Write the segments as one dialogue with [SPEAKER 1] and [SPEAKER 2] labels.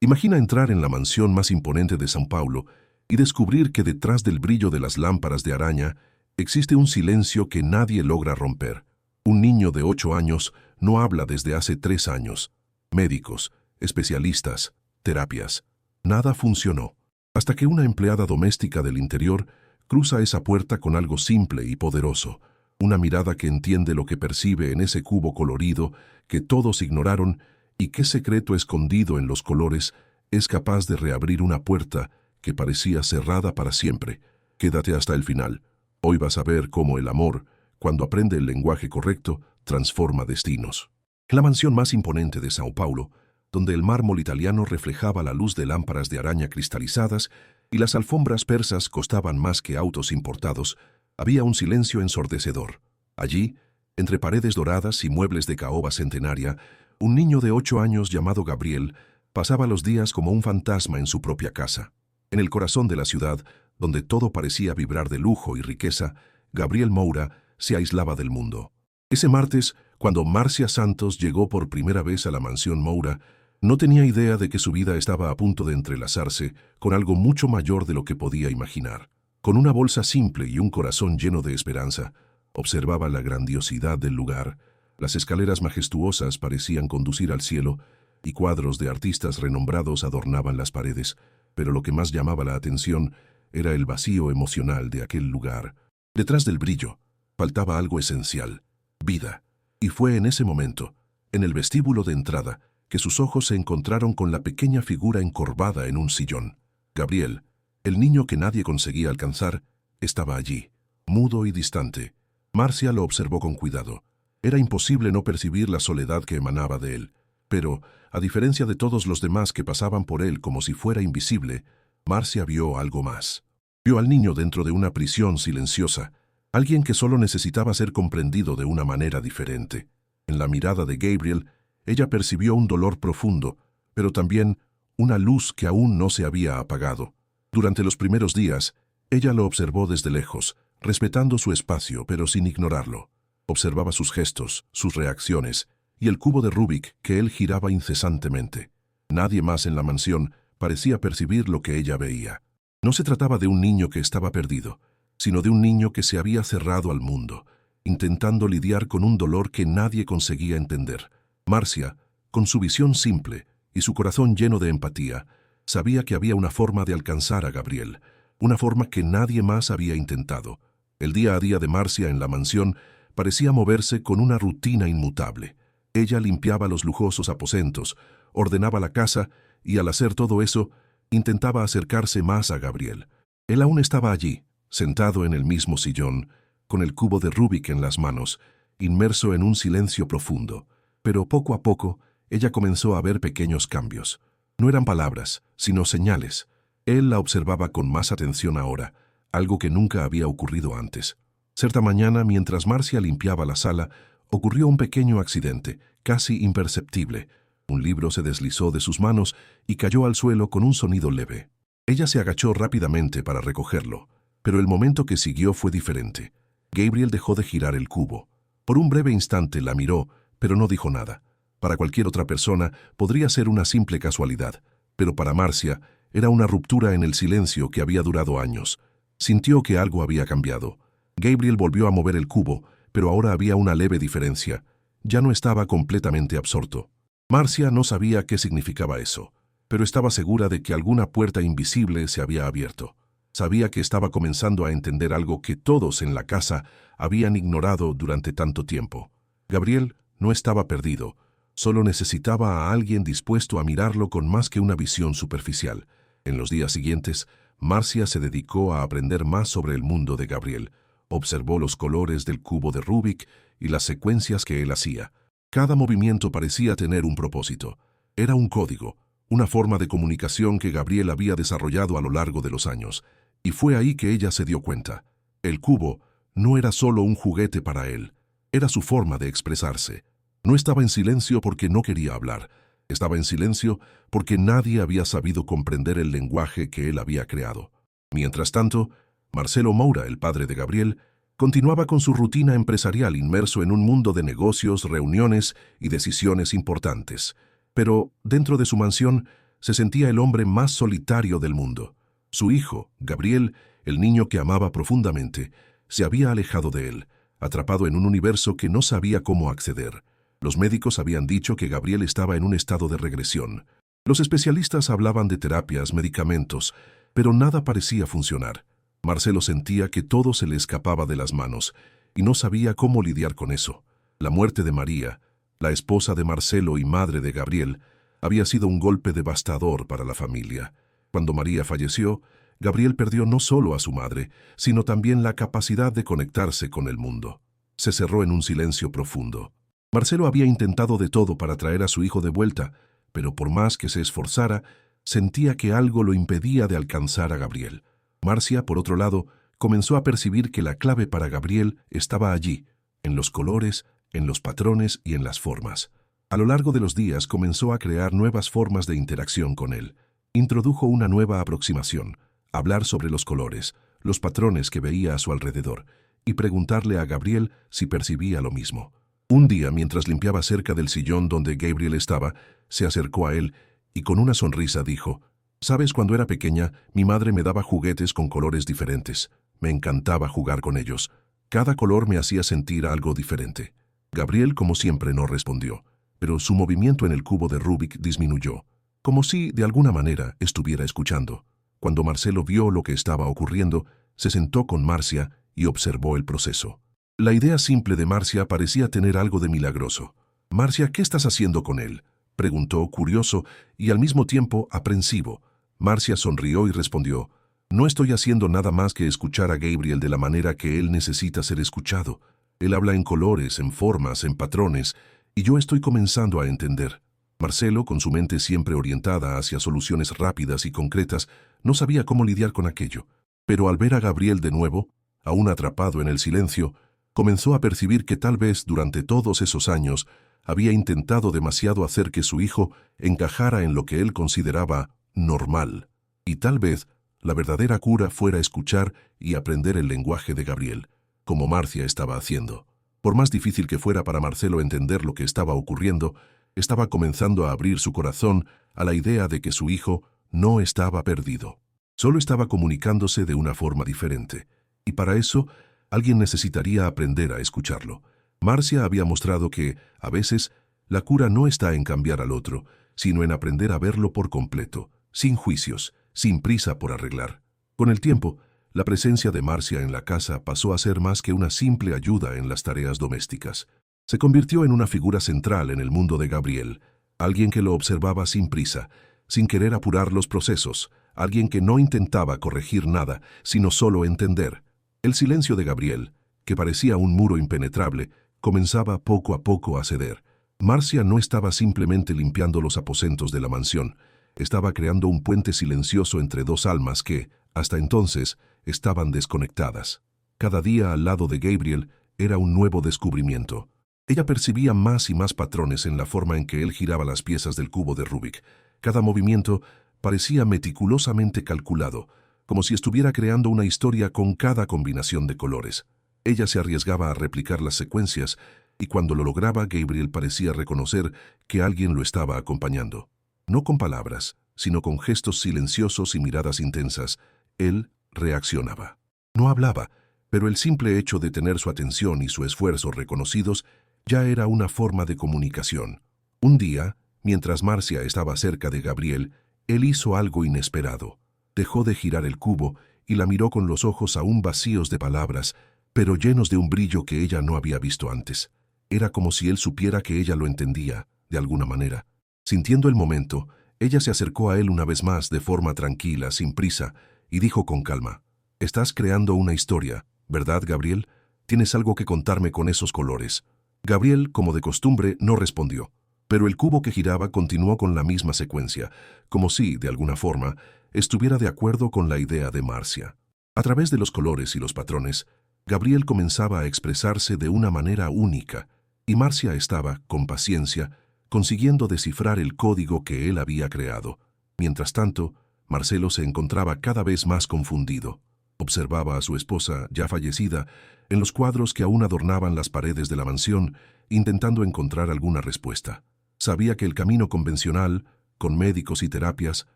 [SPEAKER 1] Imagina entrar en la mansión más imponente de São Paulo y descubrir que detrás del brillo de las lámparas de araña existe un silencio que nadie logra romper. Un niño de 8 años no habla desde hace 3 años. Médicos, especialistas, terapias. Nada funcionó. Hasta que una empleada doméstica del interior cruza esa puerta con algo simple y poderoso. Una mirada que entiende lo que percibe en ese cubo colorido que todos ignoraron y qué secreto escondido en los colores es capaz de reabrir una puerta que parecía cerrada para siempre. Quédate hasta el final. Hoy vas a ver cómo el amor, cuando aprende el lenguaje correcto, transforma destinos. En la mansión más imponente de São Paulo, donde el mármol italiano reflejaba la luz de lámparas de araña cristalizadas y las alfombras persas costaban más que autos importados, había un silencio ensordecedor. Allí, entre paredes doradas y muebles de caoba centenaria, un niño de 8 años llamado Gabriel pasaba los días como un fantasma en su propia casa. En el corazón de la ciudad, donde todo parecía vibrar de lujo y riqueza, Gabriel Moura se aislaba del mundo. Ese martes, cuando Márcia Santos llegó por primera vez a la mansión Moura, no tenía idea de que su vida estaba a punto de entrelazarse con algo mucho mayor de lo que podía imaginar. Con una bolsa simple y un corazón lleno de esperanza, observaba la grandiosidad del lugar. Las escaleras majestuosas parecían conducir al cielo y cuadros de artistas renombrados adornaban las paredes, pero lo que más llamaba la atención era el vacío emocional de aquel lugar. Detrás del brillo, faltaba algo esencial: vida. Y fue en ese momento, en el vestíbulo de entrada, que sus ojos se encontraron con la pequeña figura encorvada en un sillón. Gabriel, el niño que nadie conseguía alcanzar, estaba allí, mudo y distante. Márcia lo observó con cuidado. Era imposible no percibir la soledad que emanaba de él. Pero, a diferencia de todos los demás que pasaban por él como si fuera invisible, Márcia vio algo más. Vio al niño dentro de una prisión silenciosa, alguien que solo necesitaba ser comprendido de una manera diferente. En la mirada de Gabriel, ella percibió un dolor profundo, pero también una luz que aún no se había apagado. Durante los primeros días, ella lo observó desde lejos, respetando su espacio pero sin ignorarlo. Observaba sus gestos, sus reacciones y el cubo de Rubik que él giraba incesantemente. Nadie más en la mansión parecía percibir lo que ella veía. No se trataba de un niño que estaba perdido, sino de un niño que se había cerrado al mundo, intentando lidiar con un dolor que nadie conseguía entender. Márcia, con su visión simple y su corazón lleno de empatía, sabía que había una forma de alcanzar a Gabriel, una forma que nadie más había intentado. El día a día de Márcia en la mansión parecía moverse con una rutina inmutable. Ella limpiaba los lujosos aposentos, ordenaba la casa y al hacer todo eso, intentaba acercarse más a Gabriel. Él aún estaba allí, sentado en el mismo sillón, con el cubo de Rubik en las manos, inmerso en un silencio profundo. Pero poco a poco, ella comenzó a ver pequeños cambios. No eran palabras, sino señales. Él la observaba con más atención ahora, algo que nunca había ocurrido antes. Cierta mañana, mientras Márcia limpiaba la sala, ocurrió un pequeño accidente, casi imperceptible. Un libro se deslizó de sus manos y cayó al suelo con un sonido leve. Ella se agachó rápidamente para recogerlo, pero el momento que siguió fue diferente. Gabriel dejó de girar el cubo. Por un breve instante la miró, pero no dijo nada. Para cualquier otra persona podría ser una simple casualidad, pero para Márcia era una ruptura en el silencio que había durado años. Sintió que algo había cambiado. Gabriel volvió a mover el cubo, pero ahora había una leve diferencia. Ya no estaba completamente absorto. Márcia no sabía qué significaba eso, pero estaba segura de que alguna puerta invisible se había abierto. Sabía que estaba comenzando a entender algo que todos en la casa habían ignorado durante tanto tiempo. Gabriel no estaba perdido, solo necesitaba a alguien dispuesto a mirarlo con más que una visión superficial. En los días siguientes, Márcia se dedicó a aprender más sobre el mundo de Gabriel. Observó los colores del cubo de Rubik y las secuencias que él hacía. Cada movimiento parecía tener un propósito. Era un código, una forma de comunicación que Gabriel había desarrollado a lo largo de los años. Y fue ahí que ella se dio cuenta. El cubo no era solo un juguete para él, era su forma de expresarse. No estaba en silencio porque no quería hablar. Estaba en silencio porque nadie había sabido comprender el lenguaje que él había creado. Mientras tanto, Marcelo Moura, el padre de Gabriel, continuaba con su rutina empresarial inmerso en un mundo de negocios, reuniones y decisiones importantes. Pero, dentro de su mansión, Se sentía el hombre más solitario del mundo. Su hijo, Gabriel, el niño que amaba profundamente, se había alejado de él, atrapado en un universo que no sabía cómo acceder. Los médicos habían dicho que Gabriel estaba en un estado de regresión. Los especialistas hablaban de terapias, medicamentos, pero nada parecía funcionar. Marcelo sentía que todo se le escapaba de las manos y no sabía cómo lidiar con eso. La muerte de María, la esposa de Marcelo y madre de Gabriel, había sido un golpe devastador para la familia. Cuando María falleció, Gabriel perdió no solo a su madre, sino también la capacidad de conectarse con el mundo. Se cerró en un silencio profundo. Marcelo había intentado de todo para traer a su hijo de vuelta, pero por más que se esforzara, sentía que algo lo impedía de alcanzar a Gabriel. Marcia, por otro lado, comenzó a percibir que la clave para Gabriel estaba allí, en los colores, en los patrones y en las formas. A lo largo de los días comenzó a crear nuevas formas de interacción con él. Introdujo una nueva aproximación, hablar sobre los colores, los patrones que veía a su alrededor, y preguntarle a Gabriel si percibía lo mismo. Un día, mientras limpiaba cerca del sillón donde Gabriel estaba, se acercó a él y con una sonrisa dijo: «¿Sabes, cuando era pequeña, mi madre me daba juguetes con colores diferentes. Me encantaba jugar con ellos. Cada color me hacía sentir algo diferente». Gabriel, como siempre, no respondió, pero su movimiento en el cubo de Rubik disminuyó, como si, de alguna manera, estuviera escuchando. Cuando Marcelo vio lo que estaba ocurriendo, se sentó con Marcia y observó el proceso. La idea simple de Marcia parecía tener algo de milagroso. «Marcia, ¿qué estás haciendo con él?», preguntó, curioso y al mismo tiempo aprensivo. Marcia sonrió y respondió: «No estoy haciendo nada más que escuchar a Gabriel de la manera que él necesita ser escuchado. Él habla en colores, en formas, en patrones, y yo estoy comenzando a entender». Marcelo, con su mente siempre orientada hacia soluciones rápidas y concretas, no sabía cómo lidiar con aquello. Pero al ver a Gabriel de nuevo, aún atrapado en el silencio, comenzó a percibir que tal vez durante todos esos años había intentado demasiado hacer que su hijo encajara en lo que él consideraba normal. Y tal vez la verdadera cura fuera escuchar y aprender el lenguaje de Gabriel, como Marcia estaba haciendo. Por más difícil que fuera para Marcelo entender lo que estaba ocurriendo, estaba comenzando a abrir su corazón a la idea de que su hijo no estaba perdido. Solo estaba comunicándose de una forma diferente, y para eso alguien necesitaría aprender a escucharlo. Marcia había mostrado que, a veces, la cura no está en cambiar al otro, sino en aprender a verlo por completo, sin juicios, sin prisa por arreglar. Con el tiempo, la presencia de Marcia en la casa pasó a ser más que una simple ayuda en las tareas domésticas. Se convirtió en una figura central en el mundo de Gabriel, alguien que lo observaba sin prisa, sin querer apurar los procesos, alguien que no intentaba corregir nada, sino solo entender. El silencio de Gabriel, que parecía un muro impenetrable, comenzaba poco a poco a ceder. Marcia no estaba simplemente limpiando los aposentos de la mansión, estaba creando un puente silencioso entre dos almas que, hasta entonces, estaban desconectadas. Cada día al lado de Gabriel era un nuevo descubrimiento. Ella percibía más y más patrones en la forma en que él giraba las piezas del cubo de Rubik. Cada movimiento parecía meticulosamente calculado, como si estuviera creando una historia con cada combinación de colores. Ella se arriesgaba a replicar las secuencias, y cuando lo lograba, Gabriel parecía reconocer que alguien lo estaba acompañando. No con palabras, sino con gestos silenciosos y miradas intensas, él reaccionaba. No hablaba, pero el simple hecho de tener su atención y su esfuerzo reconocidos ya era una forma de comunicación. Un día, mientras Marcia estaba cerca de Gabriel, él hizo algo inesperado. Dejó de girar el cubo y la miró con los ojos aún vacíos de palabras, pero llenos de un brillo que ella no había visto antes. Era como si él supiera que ella lo entendía, de alguna manera. Sintiendo el momento, ella se acercó a él una vez más de forma tranquila, sin prisa, y dijo con calma: «Estás creando una historia, ¿verdad, Gabriel? Tienes algo que contarme con esos colores». Gabriel, como de costumbre, no respondió, pero el cubo que giraba continuó con la misma secuencia, como si, de alguna forma, estuviera de acuerdo con la idea de Marcia. A través de los colores y los patrones, Gabriel comenzaba a expresarse de una manera única, y Marcia estaba, con paciencia, consiguiendo descifrar el código que él había creado. Mientras tanto, Marcelo se encontraba cada vez más confundido. Observaba a su esposa, ya fallecida, en los cuadros que aún adornaban las paredes de la mansión, intentando encontrar alguna respuesta. Sabía que el camino convencional, con médicos y terapias,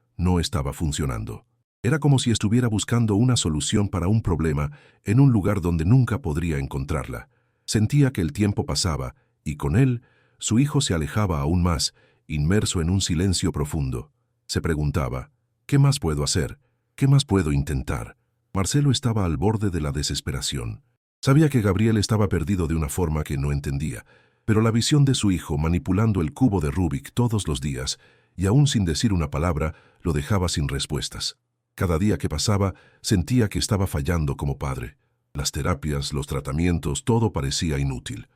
[SPEAKER 1] no estaba funcionando. Era como si estuviera buscando una solución para un problema en un lugar donde nunca podría encontrarla. Sentía que el tiempo pasaba, y con él, su hijo se alejaba aún más, inmerso en un silencio profundo. Se preguntaba, ¿qué más puedo hacer? ¿Qué más puedo intentar? Marcelo estaba al borde de la desesperación. Sabía que Gabriel estaba perdido de una forma que no entendía, pero la visión de su hijo manipulando el cubo de Rubik todos los días, y aún sin decir una palabra, lo dejaba sin respuestas. Cada día que pasaba, sentía que estaba fallando como padre. Las terapias, los tratamientos, todo parecía inútil.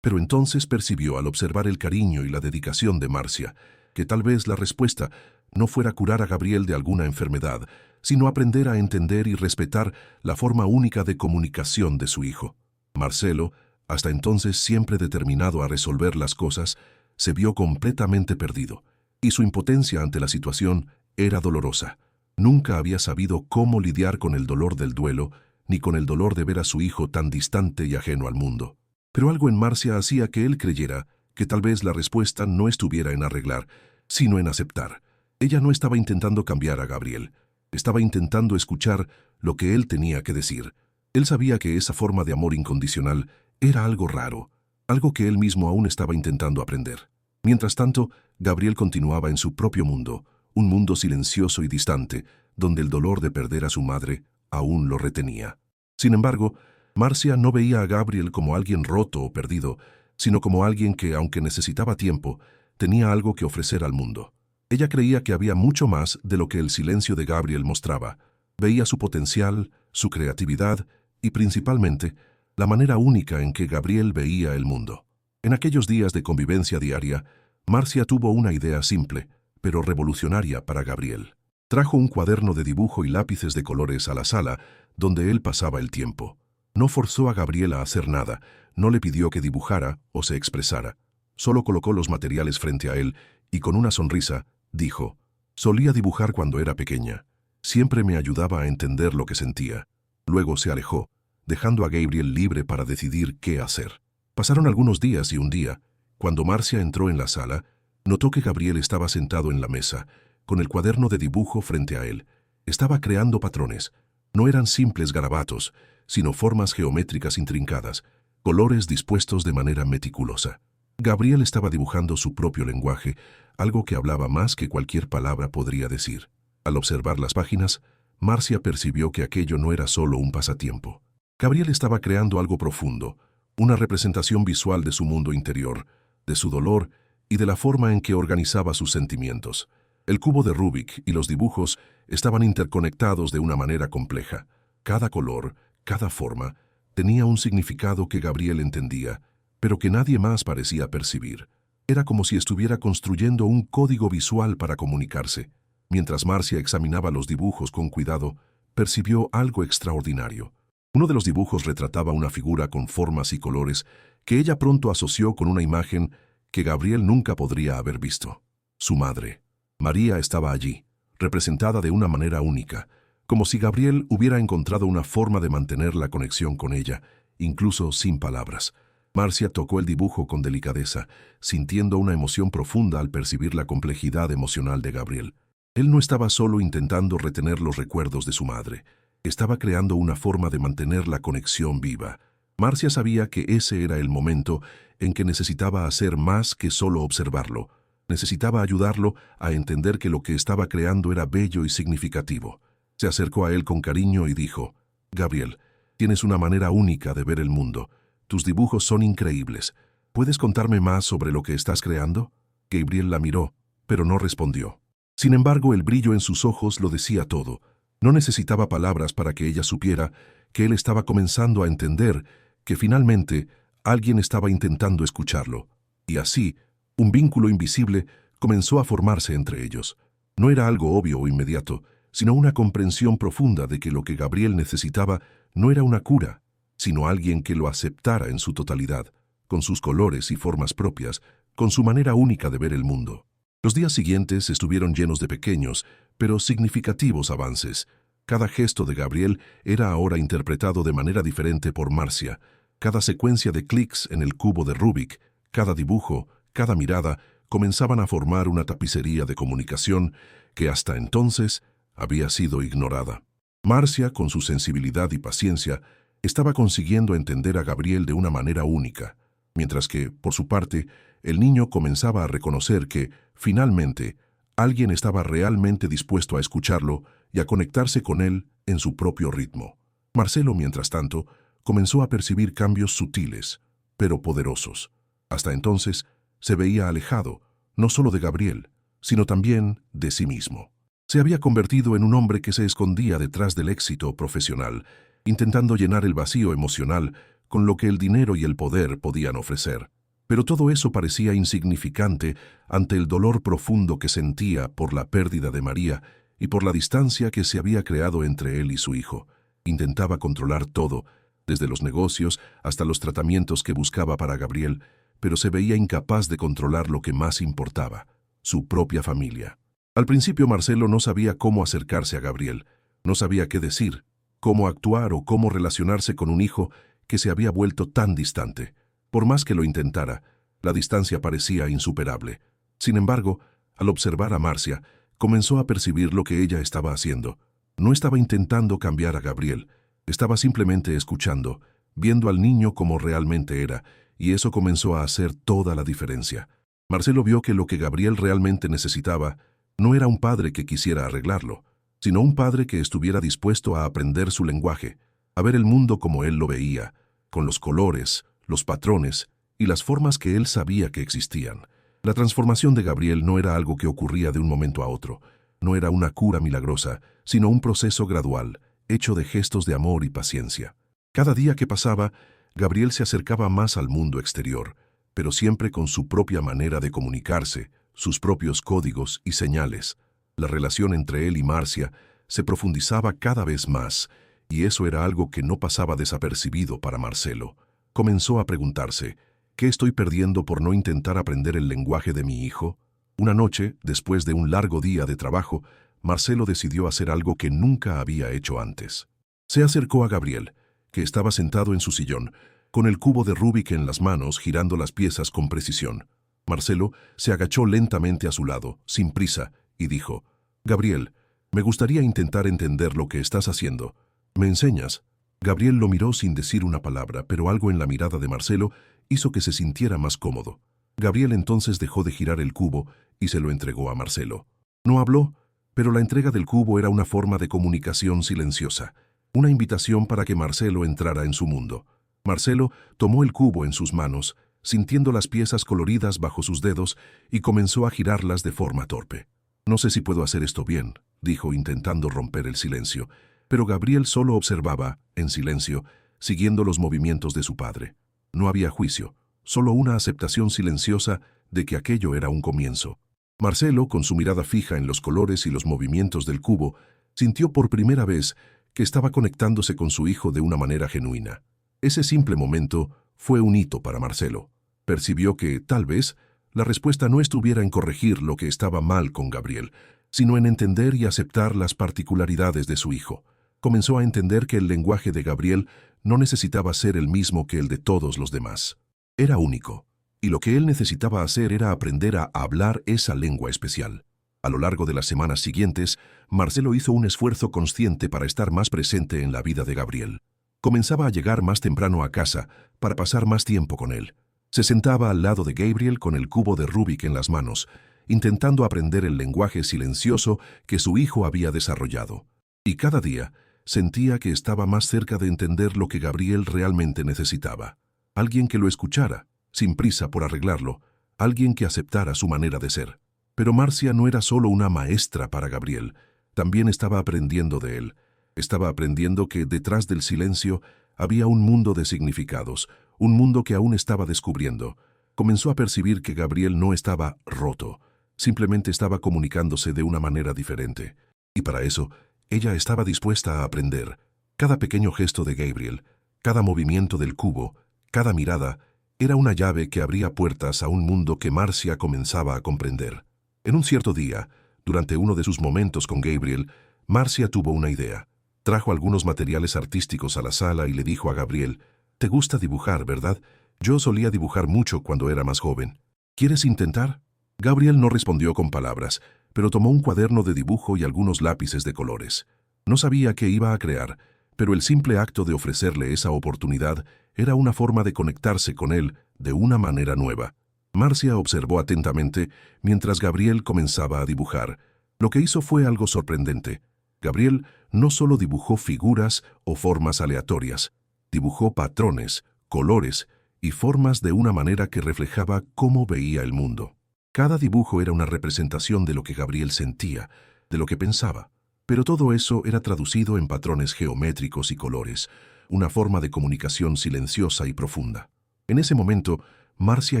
[SPEAKER 1] Pero entonces percibió al observar el cariño y la dedicación de Marcia, que tal vez la respuesta no fuera curar a Gabriel de alguna enfermedad, sino aprender a entender y respetar la forma única de comunicación de su hijo. Marcelo, hasta entonces siempre determinado a resolver las cosas, se vio completamente perdido, y su impotencia ante la situación era dolorosa. Nunca había sabido cómo lidiar con el dolor del duelo, ni con el dolor de ver a su hijo tan distante y ajeno al mundo. Pero algo en Marcia hacía que él creyera que tal vez la respuesta no estuviera en arreglar, sino en aceptar. Ella no estaba intentando cambiar a Gabriel, estaba intentando escuchar lo que él tenía que decir. Él sabía que esa forma de amor incondicional era algo raro, algo que él mismo aún estaba intentando aprender. Mientras tanto, Gabriel continuaba en su propio mundo, un mundo silencioso y distante, donde el dolor de perder a su madre aún lo retenía. Sin embargo, Marcia no veía a Gabriel como alguien roto o perdido, sino como alguien que, aunque necesitaba tiempo, tenía algo que ofrecer al mundo. Ella creía que había mucho más de lo que el silencio de Gabriel mostraba. Veía su potencial, su creatividad y, principalmente, la manera única en que Gabriel veía el mundo. En aquellos días de convivencia diaria, Marcia tuvo una idea simple, pero revolucionaria para Gabriel. Trajo un cuaderno de dibujo y lápices de colores a la sala, donde él pasaba el tiempo. No forzó a Gabriel a hacer nada, no le pidió que dibujara o se expresara. Solo colocó los materiales frente a él y con una sonrisa dijo: «Solía dibujar cuando era pequeña. Siempre me ayudaba a entender lo que sentía». Luego se alejó, dejando a Gabriel libre para decidir qué hacer. Pasaron algunos días y un día, cuando Marcia entró en la sala, notó que Gabriel estaba sentado en la mesa, con el cuaderno de dibujo frente a él. Estaba creando patrones. No eran simples garabatos, sino formas geométricas intrincadas, colores dispuestos de manera meticulosa. Gabriel estaba dibujando su propio lenguaje, algo que hablaba más que cualquier palabra podría decir. Al observar las páginas, Marcia percibió que aquello no era solo un pasatiempo. Gabriel estaba creando algo profundo, una representación visual de su mundo interior, de su dolor y de la forma en que organizaba sus sentimientos. El cubo de Rubik y los dibujos estaban interconectados de una manera compleja. Cada color, cada forma, tenía un significado que Gabriel entendía, pero que nadie más parecía percibir. Era como si estuviera construyendo un código visual para comunicarse. Mientras Marcia examinaba los dibujos con cuidado, percibió algo extraordinario. Uno de los dibujos retrataba una figura con formas y colores que ella pronto asoció con una imagen que Gabriel nunca podría haber visto. Su madre. María estaba allí, representada de una manera única, como si Gabriel hubiera encontrado una forma de mantener la conexión con ella, incluso sin palabras. Marcia tocó el dibujo con delicadeza, sintiendo una emoción profunda al percibir la complejidad emocional de Gabriel. Él no estaba solo intentando retener los recuerdos de su madre, estaba creando una forma de mantener la conexión viva. Marcia sabía que ese era el momento en que necesitaba hacer más que solo observarlo. Necesitaba ayudarlo a entender que lo que estaba creando era bello y significativo. Se acercó a él con cariño y dijo: «Gabriel, tienes una manera única de ver el mundo. Tus dibujos son increíbles. ¿Puedes contarme más sobre lo que estás creando?» Gabriel la miró, pero no respondió. Sin embargo, el brillo en sus ojos lo decía todo. No necesitaba palabras para que ella supiera que él estaba comenzando a entender que finalmente alguien estaba intentando escucharlo. Y así, un vínculo invisible comenzó a formarse entre ellos. No era algo obvio o inmediato, sino una comprensión profunda de que lo que Gabriel necesitaba no era una cura, sino alguien que lo aceptara en su totalidad, con sus colores y formas propias, con su manera única de ver el mundo. Los días siguientes estuvieron llenos de pequeños, pero significativos avances. Cada gesto de Gabriel era ahora interpretado de manera diferente por Marcia. Cada secuencia de clics en el cubo de Rubik, cada dibujo, cada mirada, comenzaban a formar una tapicería de comunicación que hasta entonces había sido ignorada. Marcia, con su sensibilidad y paciencia, estaba consiguiendo entender a Gabriel de una manera única, mientras que, por su parte, el niño comenzaba a reconocer que, finalmente, alguien estaba realmente dispuesto a escucharlo y a conectarse con él en su propio ritmo. Marcelo, mientras tanto, comenzó a percibir cambios sutiles, pero poderosos. Hasta entonces, se veía alejado, no solo de Gabriel, sino también de sí mismo. Se había convertido en un hombre que se escondía detrás del éxito profesional, intentando llenar el vacío emocional con lo que el dinero y el poder podían ofrecer. Pero todo eso parecía insignificante ante el dolor profundo que sentía por la pérdida de María y por la distancia que se había creado entre él y su hijo. Intentaba controlar todo, desde los negocios hasta los tratamientos que buscaba para Gabriel, pero se veía incapaz de controlar lo que más importaba, su propia familia. Al principio Marcelo no sabía cómo acercarse a Gabriel, no sabía qué decir, cómo actuar o cómo relacionarse con un hijo que se había vuelto tan distante. Por más que lo intentara, la distancia parecía insuperable. Sin embargo, al observar a Marcia, comenzó a percibir lo que ella estaba haciendo. No estaba intentando cambiar a Gabriel, estaba simplemente escuchando, viendo al niño como realmente era, y eso comenzó a hacer toda la diferencia. Marcelo vio que lo que Gabriel realmente necesitaba no era un padre que quisiera arreglarlo, sino un padre que estuviera dispuesto a aprender su lenguaje, a ver el mundo como él lo veía, con los colores, los patrones y las formas que él sabía que existían. La transformación de Gabriel no era algo que ocurría de un momento a otro, no era una cura milagrosa, sino un proceso gradual, hecho de gestos de amor y paciencia. Cada día que pasaba, Gabriel se acercaba más al mundo exterior, pero siempre con su propia manera de comunicarse, sus propios códigos y señales. La relación entre él y Marcia se profundizaba cada vez más, y eso era algo que no pasaba desapercibido para Marcelo. Comenzó a preguntarse, ¿qué estoy perdiendo por no intentar aprender el lenguaje de mi hijo? Una noche, después de un largo día de trabajo, Marcelo decidió hacer algo que nunca había hecho antes. Se acercó a Gabriel, que estaba sentado en su sillón, con el cubo de Rubik en las manos, girando las piezas con precisión. Marcelo se agachó lentamente a su lado, sin prisa, y dijo, «Gabriel, me gustaría intentar entender lo que estás haciendo. ¿Me enseñas?» Gabriel lo miró sin decir una palabra, pero algo en la mirada de Marcelo hizo que se sintiera más cómodo. Gabriel entonces dejó de girar el cubo y se lo entregó a Marcelo. No habló, pero la entrega del cubo era una forma de comunicación silenciosa, una invitación para que Marcelo entrara en su mundo. Marcelo tomó el cubo en sus manos, sintiendo las piezas coloridas bajo sus dedos, y comenzó a girarlas de forma torpe. «No sé si puedo hacer esto bien», dijo intentando romper el silencio, pero Gabriel solo observaba, en silencio, siguiendo los movimientos de su padre. No había juicio, solo una aceptación silenciosa de que aquello era un comienzo. Marcelo, con su mirada fija en los colores y los movimientos del cubo, sintió por primera vez que estaba conectándose con su hijo de una manera genuina. Ese simple momento fue un hito para Marcelo. Percibió que, tal vez, la respuesta no estuviera en corregir lo que estaba mal con Gabriel, sino en entender y aceptar las particularidades de su hijo. Comenzó a entender que el lenguaje de Gabriel no necesitaba ser el mismo que el de todos los demás. Era único, y lo que él necesitaba hacer era aprender a hablar esa lengua especial. A lo largo de las semanas siguientes, Marcelo hizo un esfuerzo consciente para estar más presente en la vida de Gabriel. Comenzaba a llegar más temprano a casa para pasar más tiempo con él. Se sentaba al lado de Gabriel con el cubo de Rubik en las manos, intentando aprender el lenguaje silencioso que su hijo había desarrollado. Y cada día sentía que estaba más cerca de entender lo que Gabriel realmente necesitaba. Alguien que lo escuchara, sin prisa por arreglarlo, alguien que aceptara su manera de ser. Pero Marcia no era solo una maestra para Gabriel, también estaba aprendiendo de él. Estaba aprendiendo que detrás del silencio había un mundo de significados, un mundo que aún estaba descubriendo. Comenzó a percibir que Gabriel no estaba roto, simplemente estaba comunicándose de una manera diferente. Y para eso, ella estaba dispuesta a aprender. Cada pequeño gesto de Gabriel, cada movimiento del cubo, cada mirada, era una llave que abría puertas a un mundo que Marcia comenzaba a comprender. En un cierto día, durante uno de sus momentos con Gabriel, Marcia tuvo una idea. Trajo algunos materiales artísticos a la sala y le dijo a Gabriel, «Te gusta dibujar, ¿verdad? Yo solía dibujar mucho cuando era más joven. ¿Quieres intentar?» Gabriel no respondió con palabras, pero tomó un cuaderno de dibujo y algunos lápices de colores. No sabía qué iba a crear, pero el simple acto de ofrecerle esa oportunidad era una forma de conectarse con él de una manera nueva. Marcia observó atentamente mientras Gabriel comenzaba a dibujar. Lo que hizo fue algo sorprendente. Gabriel no solo dibujó figuras o formas aleatorias, dibujó patrones, colores y formas de una manera que reflejaba cómo veía el mundo. Cada dibujo era una representación de lo que Gabriel sentía, de lo que pensaba. Pero todo eso era traducido en patrones geométricos y colores, una forma de comunicación silenciosa y profunda. En ese momento, Marcia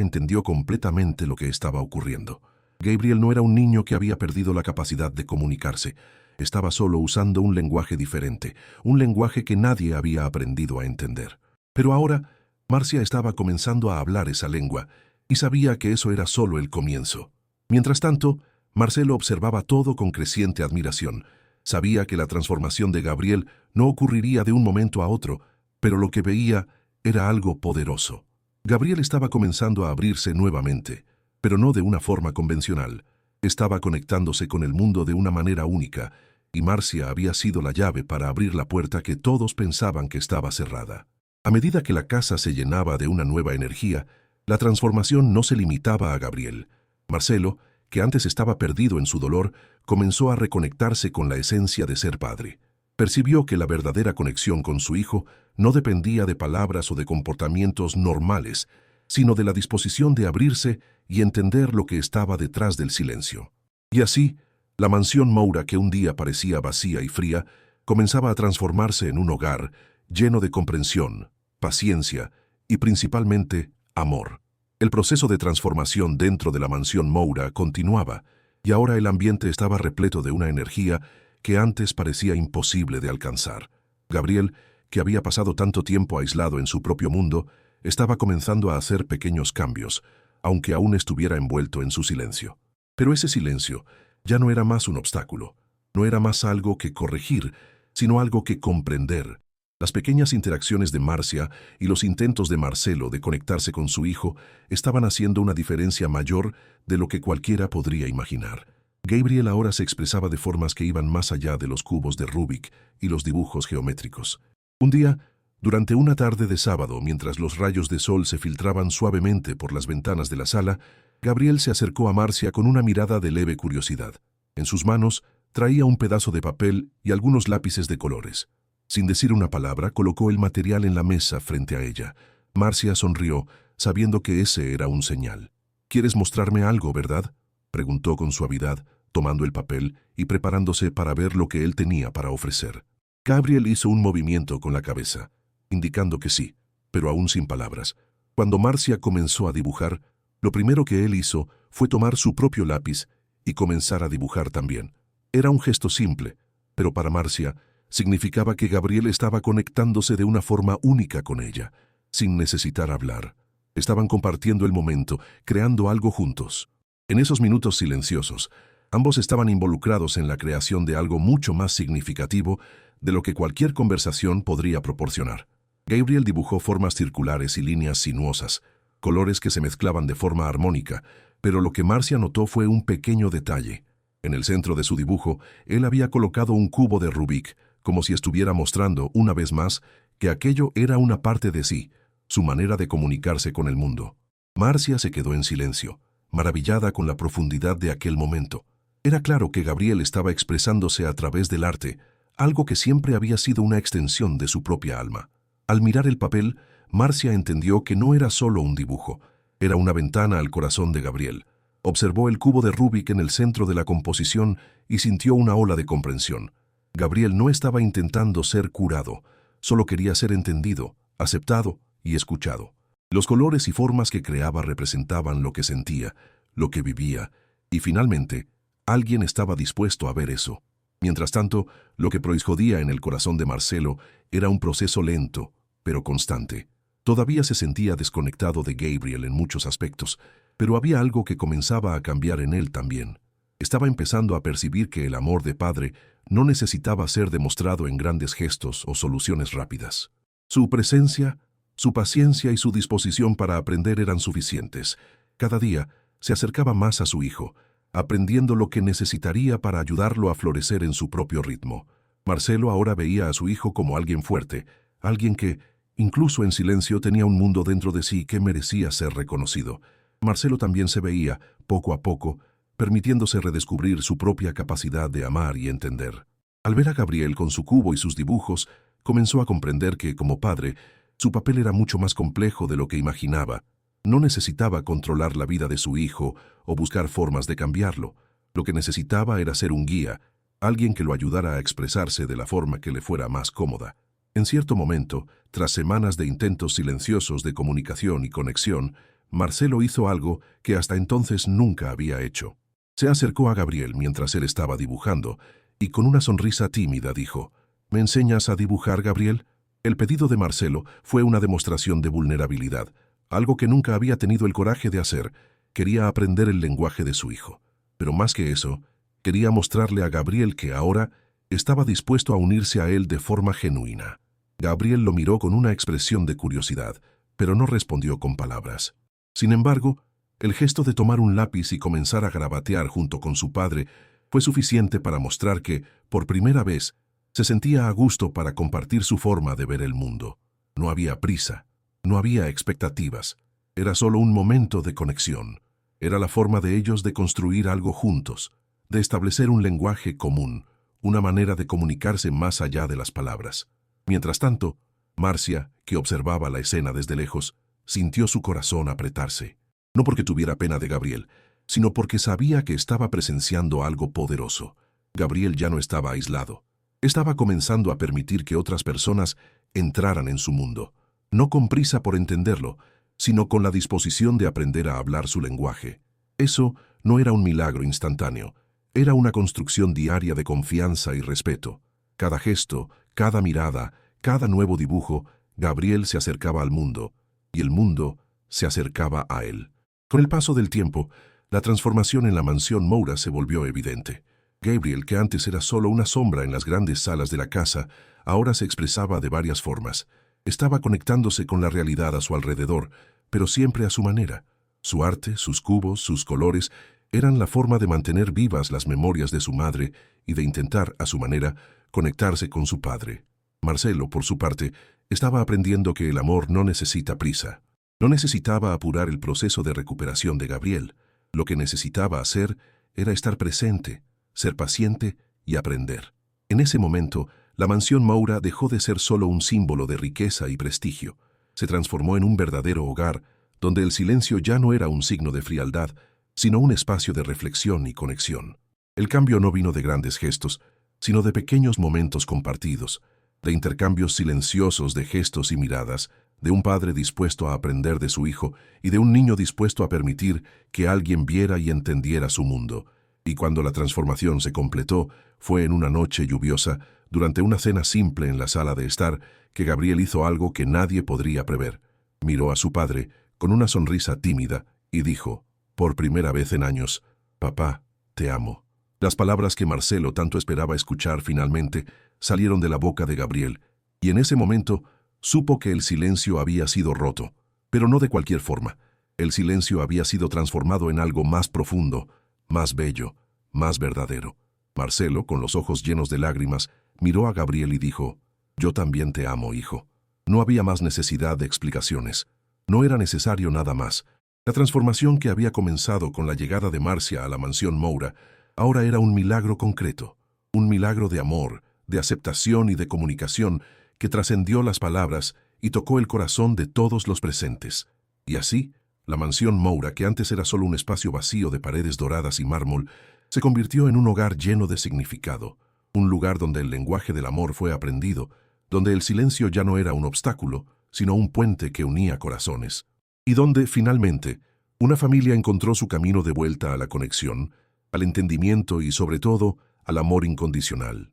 [SPEAKER 1] entendió completamente lo que estaba ocurriendo. Gabriel no era un niño que había perdido la capacidad de comunicarse. Estaba solo usando un lenguaje diferente, un lenguaje que nadie había aprendido a entender. Pero ahora, Marcia estaba comenzando a hablar esa lengua, y sabía que eso era solo el comienzo. Mientras tanto, Marcelo observaba todo con creciente admiración. Sabía que la transformación de Gabriel no ocurriría de un momento a otro, pero lo que veía era algo poderoso. Gabriel estaba comenzando a abrirse nuevamente, pero no de una forma convencional. Estaba conectándose con el mundo de una manera única, y Marcia había sido la llave para abrir la puerta que todos pensaban que estaba cerrada. A medida que la casa se llenaba de una nueva energía, la transformación no se limitaba a Gabriel. Marcelo, que antes estaba perdido en su dolor, comenzó a reconectarse con la esencia de ser padre. Percibió que la verdadera conexión con su hijo no dependía de palabras o de comportamientos normales, sino de la disposición de abrirse y entender lo que estaba detrás del silencio. Y así, la mansión Moura, que un día parecía vacía y fría, comenzaba a transformarse en un hogar lleno de comprensión, paciencia y principalmente amor. El proceso de transformación dentro de la mansión Moura continuaba, y ahora el ambiente estaba repleto de una energía que antes parecía imposible de alcanzar. Gabriel, que había pasado tanto tiempo aislado en su propio mundo, estaba comenzando a hacer pequeños cambios, aunque aún estuviera envuelto en su silencio. Pero ese silencio ya no era más un obstáculo, no era más algo que corregir, sino algo que comprender. Las pequeñas interacciones de Marcia y los intentos de Marcelo de conectarse con su hijo estaban haciendo una diferencia mayor de lo que cualquiera podría imaginar. Gabriel ahora se expresaba de formas que iban más allá de los cubos de Rubik y los dibujos geométricos. Un día, durante una tarde de sábado, mientras los rayos de sol se filtraban suavemente por las ventanas de la sala, Gabriel se acercó a Marcia con una mirada de leve curiosidad. En sus manos traía un pedazo de papel y algunos lápices de colores. Sin decir una palabra, colocó el material en la mesa frente a ella. Marcia sonrió, sabiendo que ese era un señal. «¿Quieres mostrarme algo, verdad?», preguntó con suavidad, tomando el papel y preparándose para ver lo que él tenía para ofrecer. Gabriel hizo un movimiento con la cabeza, indicando que sí, pero aún sin palabras. Cuando Marcia comenzó a dibujar, lo primero que él hizo fue tomar su propio lápiz y comenzar a dibujar también. Era un gesto simple, pero para Marcia significaba que Gabriel estaba conectándose de una forma única con ella, sin necesitar hablar. Estaban compartiendo el momento, creando algo juntos. En esos minutos silenciosos, ambos estaban involucrados en la creación de algo mucho más significativo de lo que cualquier conversación podría proporcionar. Gabriel dibujó formas circulares y líneas sinuosas, colores que se mezclaban de forma armónica, pero lo que Marcia notó fue un pequeño detalle. En el centro de su dibujo, él había colocado un cubo de Rubik, como si estuviera mostrando, una vez más, que aquello era una parte de sí, su manera de comunicarse con el mundo. Marcia se quedó en silencio, maravillada con la profundidad de aquel momento. Era claro que Gabriel estaba expresándose a través del arte, algo que siempre había sido una extensión de su propia alma. Al mirar el papel, Marcia entendió que no era solo un dibujo, era una ventana al corazón de Gabriel. Observó el cubo de Rubik en el centro de la composición y sintió una ola de comprensión. Gabriel no estaba intentando ser curado, solo quería ser entendido, aceptado y escuchado. Los colores y formas que creaba representaban lo que sentía, lo que vivía, y finalmente, alguien estaba dispuesto a ver eso. Mientras tanto, lo que proisjodía en el corazón de Marcelo era un proceso lento, pero constante. Todavía se sentía desconectado de Gabriel en muchos aspectos, pero había algo que comenzaba a cambiar en él también. Estaba empezando a percibir que el amor de padre no necesitaba ser demostrado en grandes gestos o soluciones rápidas. Su presencia, su paciencia y su disposición para aprender eran suficientes. Cada día, se acercaba más a su hijo, aprendiendo lo que necesitaría para ayudarlo a florecer en su propio ritmo. Marcelo ahora veía a su hijo como alguien fuerte, alguien que, incluso en silencio, tenía un mundo dentro de sí que merecía ser reconocido. Marcelo también se veía, poco a poco, permitiéndose redescubrir su propia capacidad de amar y entender. Al ver a Gabriel con su cubo y sus dibujos, comenzó a comprender que, como padre, su papel era mucho más complejo de lo que imaginaba. No necesitaba controlar la vida de su hijo o buscar formas de cambiarlo. Lo que necesitaba era ser un guía, alguien que lo ayudara a expresarse de la forma que le fuera más cómoda. En cierto momento, tras semanas de intentos silenciosos de comunicación y conexión, Marcelo hizo algo que hasta entonces nunca había hecho. Se acercó a Gabriel mientras él estaba dibujando y con una sonrisa tímida dijo: «¿Me enseñas a dibujar, Gabriel?». El pedido de Marcelo fue una demostración de vulnerabilidad, algo que nunca había tenido el coraje de hacer. Quería aprender el lenguaje de su hijo. Pero más que eso, quería mostrarle a Gabriel que ahora estaba dispuesto a unirse a él de forma genuina. Gabriel lo miró con una expresión de curiosidad, pero no respondió con palabras. Sin embargo, el gesto de tomar un lápiz y comenzar a garabatear junto con su padre fue suficiente para mostrar que, por primera vez, se sentía a gusto para compartir su forma de ver el mundo. No había prisa, no había expectativas. Era solo un momento de conexión. Era la forma de ellos de construir algo juntos, de establecer un lenguaje común, una manera de comunicarse más allá de las palabras. Mientras tanto, Marcia, que observaba la escena desde lejos, sintió su corazón apretarse. No porque tuviera pena de Gabriel, sino porque sabía que estaba presenciando algo poderoso. Gabriel ya no estaba aislado. Estaba comenzando a permitir que otras personas entraran en su mundo, no con prisa por entenderlo, sino con la disposición de aprender a hablar su lenguaje. Eso no era un milagro instantáneo, era una construcción diaria de confianza y respeto. Cada gesto, cada mirada, cada nuevo dibujo, Gabriel se acercaba al mundo, y el mundo se acercaba a él. Con el paso del tiempo, la transformación en la mansión Moura se volvió evidente. Gabriel, que antes era solo una sombra en las grandes salas de la casa, ahora se expresaba de varias formas. Estaba conectándose con la realidad a su alrededor, pero siempre a su manera. Su arte, sus cubos, sus colores, eran la forma de mantener vivas las memorias de su madre y de intentar, a su manera, conectarse con su padre. Marcelo, por su parte, estaba aprendiendo que el amor no necesita prisa. No necesitaba apurar el proceso de recuperación de Gabriel. Lo que necesitaba hacer era estar presente, ser paciente y aprender. En ese momento, la mansión Moura dejó de ser solo un símbolo de riqueza y prestigio. Se transformó en un verdadero hogar, donde el silencio ya no era un signo de frialdad, sino un espacio de reflexión y conexión. El cambio no vino de grandes gestos, sino de pequeños momentos compartidos, de intercambios silenciosos de gestos y miradas, de un padre dispuesto a aprender de su hijo y de un niño dispuesto a permitir que alguien viera y entendiera su mundo. Y cuando la transformación se completó, fue en una noche lluviosa, durante una cena simple en la sala de estar, que Gabriel hizo algo que nadie podría prever. Miró a su padre con una sonrisa tímida y dijo, por primera vez en años: «Papá, te amo». Las palabras que Marcelo tanto esperaba escuchar finalmente salieron de la boca de Gabriel, y en ese momento supo que el silencio había sido roto, pero no de cualquier forma. El silencio había sido transformado en algo más profundo, más bello, más verdadero. Marcelo, con los ojos llenos de lágrimas, miró a Gabriel y dijo: «Yo también te amo, hijo». No había más necesidad de explicaciones. No era necesario nada más. La transformación que había comenzado con la llegada de Marcia a la mansión Moura ahora era un milagro concreto, un milagro de amor, de aceptación y de comunicación que trascendió las palabras y tocó el corazón de todos los presentes. Y así, la mansión Moura, que antes era solo un espacio vacío de paredes doradas y mármol, se convirtió en un hogar lleno de significado, un lugar donde el lenguaje del amor fue aprendido, donde el silencio ya no era un obstáculo, sino un puente que unía corazones, y donde, finalmente, una familia encontró su camino de vuelta a la conexión, al entendimiento y, sobre todo, al amor incondicional.